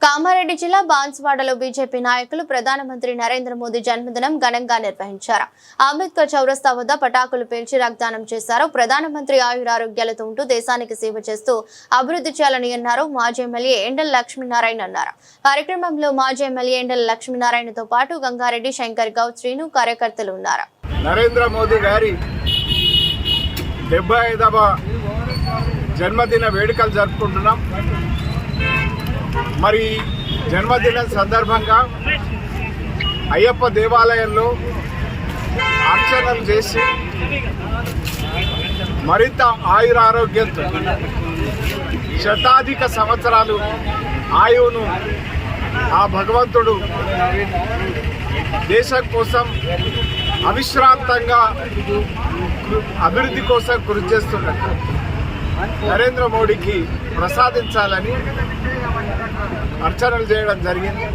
కామారెడ్డి జిల్లా బాన్స్వాడలో బీజేపీ నాయకులు ప్రధానమంత్రి నరేంద్ర మోదీ జన్మదినం ఘనంగా నిర్వహించారు. అంబేద్కర్ చౌరస్తా వద్ద పటాకులు పేల్చి రక్తదానం చేశారు. ప్రధానమంత్రి ఆయురారోగ్యాలతో ఉంటూ దేశానికి సేవ చేస్తూ అభివృద్ధి చేయాలని అన్నారు. మాజీ ఎమ్మెల్యే ఎండల లక్ష్మీనారాయణ అన్నారు. కార్యక్రమంలో మాజీ ఎమ్మెల్యే ఎండల లక్ష్మీనారాయణతో పాటు గంగారెడ్డి, శంకర్ గౌడ్, శ్రీను కార్యకర్తలు ఉన్నారు. నరేంద్ర మోదీ గారి 75వ జన్మదిన వేడుకలు జరుపుకుంటున్నాం. మరి జన్మదిన సందర్భంగా అయ్యప్ప దేవాలయంలో అర్చనలు చేసి మరింత ఆయురారోగ్యంతో శతాధిక సంవత్సరాలు ఆయువును ఆ భగవంతుడు దేశం కోసం అవిశ్రాంతంగా అభివృద్ధి కోసం కృషి చేస్తున్నట్టు నరేంద్ర మోడీకి ప్రసాదించాలని అర్చనలు చేయడం జరిగింది.